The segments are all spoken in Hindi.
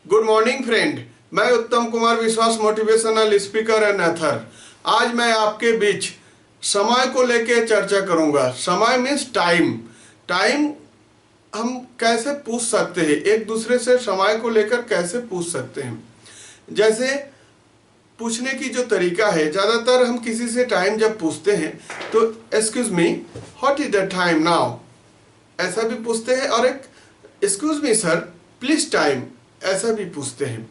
Good morning friend. मैं उत्तम कुमार विश्वास, मोटिवेशनल स्पीकर एंड ऑथर। आज मैं आपके बीच समय को लेकर चर्चा करूंगा। समय मीन्स टाइम। टाइम हम कैसे पूछ सकते हैं, एक दूसरे से समय को लेकर कैसे पूछ सकते हैं। जैसे पूछने की जो तरीका है, ज़्यादातर हम किसी से टाइम जब पूछते हैं तो excuse me what is the time now, ऐसा भी पूछते हैं, और एक excuse me sir please time, ऐसा भी पूछते हैं।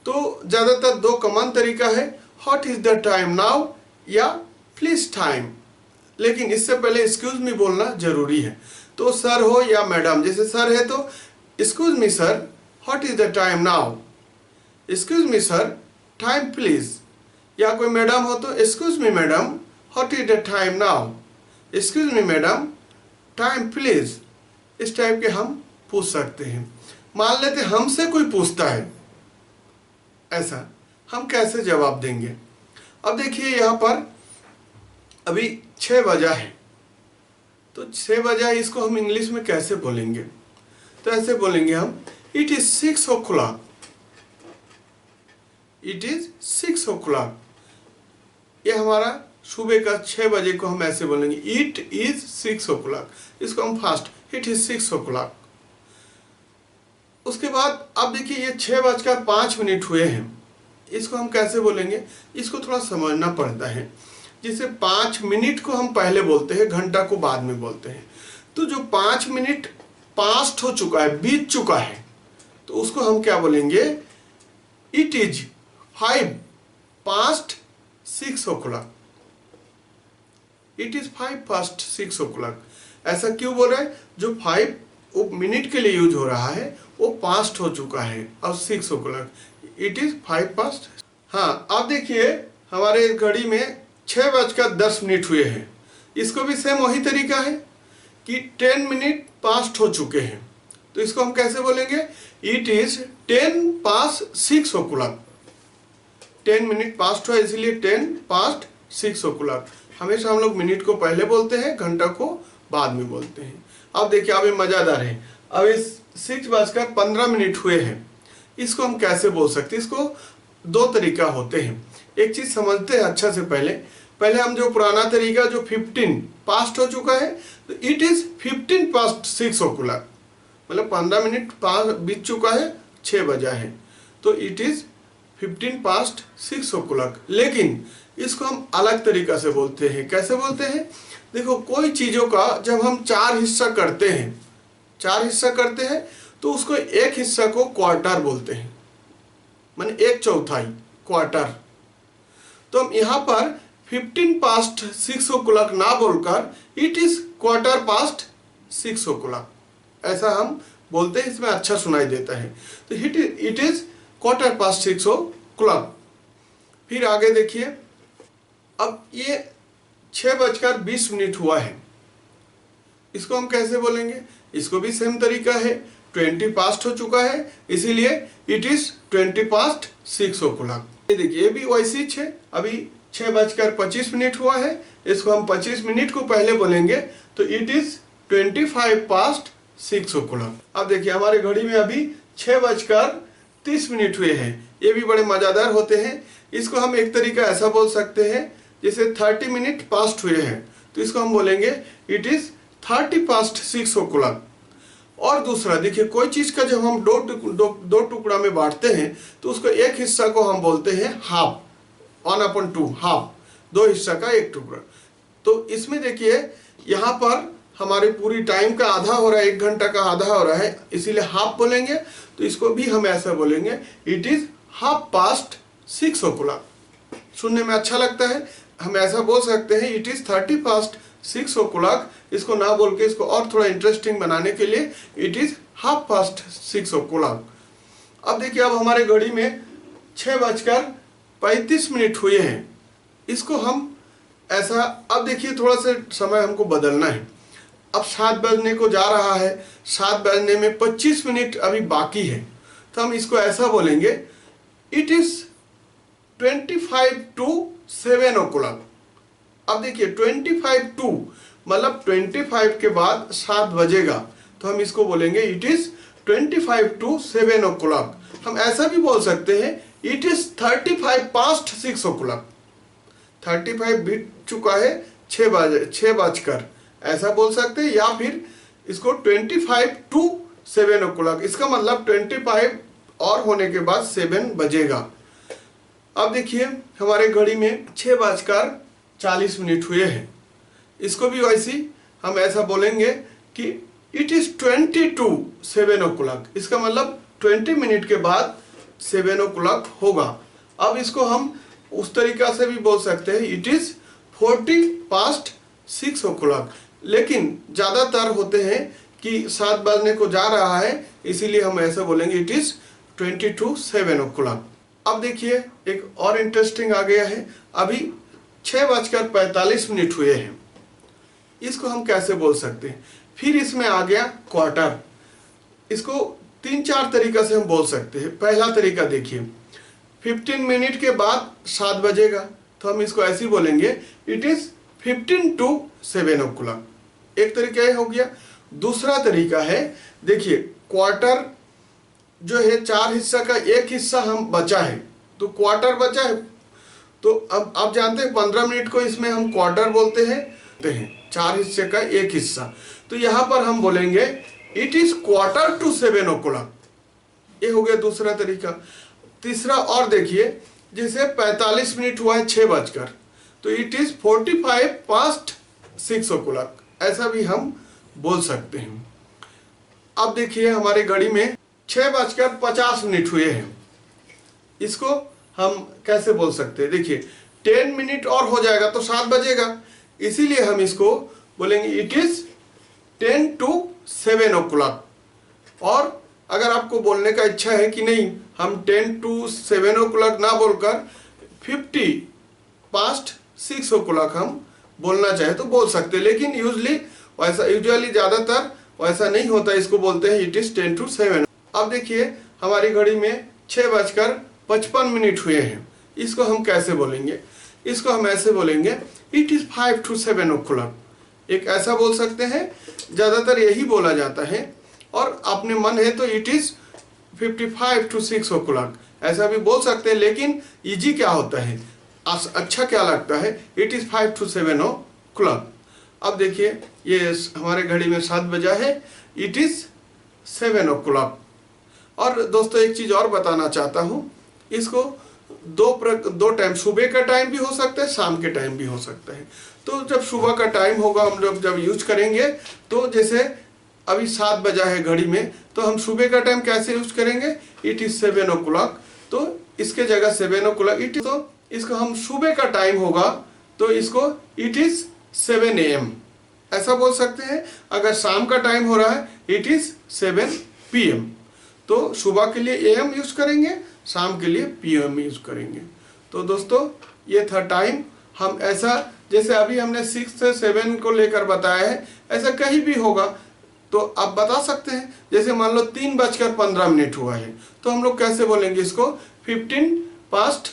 तो ज़्यादातर दो कॉमन तरीका है, what is the time now या प्लीज टाइम। लेकिन इससे पहले एक्सक्यूज मी बोलना जरूरी है। तो सर हो या मैडम, जैसे सर है तो excuse me sir what is the time now, excuse me sir time please. या कोई मैडम हो तो excuse me madam what is the time now, excuse me madam time please. इस टाइप के हम पूछ सकते हैं। मान लेते हमसे कोई पूछता है ऐसा, हम कैसे जवाब देंगे। अब देखिए यहाँ पर अभी 6 बजा है, तो 6 बजा है, इसको हम इंग्लिश में कैसे बोलेंगे। तो ऐसे बोलेंगे हम, it is 6 o'clock, it is 6 o'clock। ये हमारा सुबह का 6 बजे को हम ऐसे बोलेंगे, इट इज 6 o'clock। इसको हम फास्ट, इट इज 6 o'clock। उसके बाद अब देखिए ये 6:05 हुए हैं, इसको हम कैसे बोलेंगे, इसको थोड़ा समझना पड़ता है। जैसे 5 मिनट को हम पहले बोलते हैं, घंटा को बाद में बोलते हैं। तो जो 5 मिनट पास्ट हो चुका है, बीत चुका है, तो उसको हम क्या बोलेंगे, it is 5 past 6 o'clock, it is 5 past 6 o'clock। ऐसा क्यों बोल रहे हैं, जो 5 वो मिनट के लिए यूज हो रहा है वो पास्ट हो चुका है, और 6 o'clock, इट इज 5 past। हाँ, अब देखिए हमारे घड़ी में 6:10 हुए हैं। इसको भी सेम वही तरीका है कि 10 मिनट पास्ट हो चुके हैं, तो इसको हम कैसे बोलेंगे, it is 10 past 6 o'clock। 10 minute past हुआ इसलिए 10 past 6 o'clock। हमेशा हम लोग मिनट को पहले बोलते हैं, घंटा को बाद में बोलते हैं। अब देखिए अब ये मज़ेदार है, अब इस 6:15 हुए हैं, इसको हम कैसे बोल सकते हैं। इसको दो तरीका होते हैं। एक चीज़ समझते हैं अच्छा से, पहले हम जो पुराना तरीका जो 15 पास्ट हो चुका है, तो इट इज़ 15 past 6 o'clock, मतलब 15 मिनट बीत चुका है, 6 बजा है, तो इट इज़ 15 past 6 o'clock। लेकिन इसको हम अलग तरीका से बोलते हैं। कैसे बोलते हैं, देखो कोई चीज़ों का जब हम 4 हिस्सा करते हैं, 4 हिस्सा करते हैं, तो उसको एक हिस्सा को क्वार्टर बोलते हैं, माने 1/4 क्वार्टर। तो हम यहाँ पर 15 past 6 o'clock ना बोलकर it is quarter past 6 o'clock ऐसा हम बोलते हैं, इसमें अच्छा सुनाई देता है। तो it is quarter past 6 o'clock। फिर आगे देखिए, अब ये 6:20 हुआ है, इसको हम कैसे बोलेंगे। इसको भी सेम तरीका है, 20 पास्ट हो चुका है, इसीलिए इट इज 20 past 6 o'clock। ये देखिए ये भी वैसी है, अभी 6:25 हुआ है, इसको हम 25 मिनट को पहले बोलेंगे, तो इट इज 25 past 6 o'clock। अब देखिए हमारे घड़ी में अभी 6:30 हुए हैं, ये भी बड़े मज़ेदार होते हैं। इसको हम एक तरीका ऐसा बोल सकते हैं, जैसे 30 मिनट पास्ट हुए हैं, तो इसको हम बोलेंगे इट इज 30 past 6 o'clock। और दूसरा देखिए, कोई चीज़ का जब हम दो टुकड़ा में बांटते हैं, तो उसको एक हिस्सा को हम बोलते हैं हाफ, 1/2 हाफ, 2 हिस्सा का एक टुकड़ा। तो इसमें देखिए यहाँ पर हमारे पूरी टाइम का आधा हो रहा है, 1 घंटा का आधा हो रहा है, इसीलिए हाफ बोलेंगे। तो इसको भी हम ऐसा बोलेंगे, it is half past 6 o'clock। सुनने में अच्छा लगता है, हम ऐसा बोल सकते हैं, इट इज 30 past 6 o'clock। इसको ना बोल के इसको और थोड़ा इंटरेस्टिंग बनाने के लिए it is half past 6 o'clock। अब देखिए अब हमारे घड़ी में 6:35 हुए हैं, इसको हम ऐसा, अब देखिए थोड़ा सा समय हमको बदलना है। अब 7 बजने को जा रहा है, 7 बजने में 25 मिनट अभी बाकी है, तो हम इसको ऐसा बोलेंगे, इट इज 25 to 7 o'clock। अब देखिए 25 to मतलब 25 के बाद 7 बजेगा, तो हम इसको बोलेंगे इट इज 25 to 7 o'clock। हम ऐसा भी बोल सकते हैं इट इज 35 पास्ट 6 o'clock। 35 बीत चुका है 6 बजकर, ऐसा बोल सकते हैं। या फिर इसको 25 to 7 o'clock, इसका मतलब 25 और होने के बाद 7 बजेगा। अब देखिए हमारे घड़ी में 6:40 हुए हैं। इसको भी वैसे हम ऐसा बोलेंगे कि इट इज 20 to 7 o'clock, इसका मतलब 20 मिनट के बाद 7 o'clock होगा। अब इसको हम उस तरीका से भी बोल सकते हैं इट इज 40 past 6 o'clock, लेकिन ज़्यादातर होते हैं कि 7 बजने को जा रहा है, इसीलिए हम ऐसा बोलेंगे इट इज 20 to 7 o'clock। अब देखिए एक और इंटरेस्टिंग आ गया है। अभी 6:45 हुए हैं, इसको हम कैसे बोल सकते हैं। फिर इसमें आ गया क्वार्टर। इसको 3-4 तरीका से हम बोल सकते हैं। पहला तरीका देखिए, 15 मिनट के बाद 7 बजेगा, तो हम इसको ऐसे ही बोलेंगे इट इज 15 to 7 o'clock। एक तरीका ये हो गया। दूसरा तरीका है, देखिए क्वार्टर जो है 4 हिस्सा का एक हिस्सा हम बचा है, तो क्वार्टर बचा है, तो अब आप जानते हैं 15 मिनट को इसमें हम क्वार्टर बोलते हैं 4 हिस्से का एक हिस्सा। तो यहाँ पर हम बोलेंगे it is quarter to 7 o'clock। ये हो गया दूसरा तरीका। तीसरा और देखिए, जैसे 45 मिनट हुआ है 6 बजकर, तो इट इज 45 past 6 o'clock, ऐसा भी हम बोल सकते हैं। अब देखिए हमारे घड़ी में 6:50 हुए हैं, इसको हम कैसे बोल सकते हैं। देखिए 10 मिनट और हो जाएगा तो 7 बजेगा, इसीलिए हम इसको बोलेंगे इट इज 10 to 7 o'clock। और अगर आपको बोलने का इच्छा है कि नहीं हम 10 to 7 o'clock ना बोलकर 50 past 6 o'clock हम बोलना चाहे तो बोल सकते हैं, लेकिन यूजुअली ज़्यादातर वैसा नहीं होता, इसको बोलते हैं इट इज 10 to 7। अब देखिए हमारी घड़ी में 6:55 हुए हैं, इसको हम कैसे बोलेंगे। इसको हम ऐसे बोलेंगे इट इज 5 to 7 o'clock। एक ऐसा बोल सकते हैं, ज़्यादातर यही बोला जाता है। और अपने मन है तो इट इज 55 to 6 o'clock, ऐसा भी बोल सकते हैं। लेकिन इजी क्या होता है, अच्छा क्या लगता है, इट इज 5 to 7 o'clock। अब देखिए ये हमारे घड़ी में 7 बजा है, इट इज 7 o'clock। और दोस्तों एक चीज़ और बताना चाहता हूँ, इसको दो टाइम, सुबह का टाइम भी हो सकता है, शाम के टाइम भी हो सकता है। तो जब सुबह का टाइम होगा हम लोग जब यूज करेंगे, तो जैसे अभी 7 बजा है घड़ी में, तो हम सुबह का टाइम कैसे यूज करेंगे, इट इज 7 o'clock। तो इसके जगह 7 o'clock इट, तो इसको हम सुबह का टाइम होगा तो इसको इट इज 7 AM ऐसा बोल सकते हैं। अगर शाम का टाइम हो रहा है इट इज 7 PM। तो सुबह के लिए AM यूज करेंगे, शाम के लिए PM यूज करेंगे। तो दोस्तों ये था टाइम। हम ऐसा जैसे अभी हमने 6 से 7 को लेकर बताया है, ऐसा कहीं भी होगा तो आप बता सकते हैं। जैसे मान लो 3:15 हुआ है, तो हम लोग कैसे बोलेंगे इसको, 15 past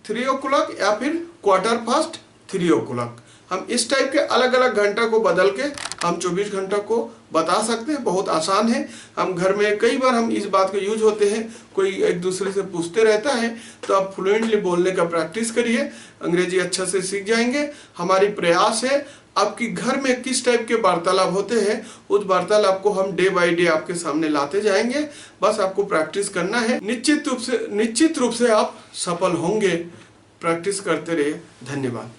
3 o'clock या फिर क्वार्टर पास्ट 3 o'clock। हम इस टाइप के अलग अलग घंटा को बदल के हम 24 घंटा को बता सकते हैं। बहुत आसान है। हम घर में कई बार हम इस बात को यूज होते हैं, कोई एक दूसरे से पूछते रहता है, तो आप फ्लुएंटली बोलने का प्रैक्टिस करिए, अंग्रेजी अच्छा से सीख जाएंगे। हमारी प्रयास है आपकी घर में किस टाइप के वार्तालाप होते हैं, उस वार्तालाप को हम डे बाय डे आपके सामने लाते जाएंगे। बस आपको प्रैक्टिस करना है, निश्चित रूप से आप सफल होंगे। प्रैक्टिस करते रहिए। धन्यवाद।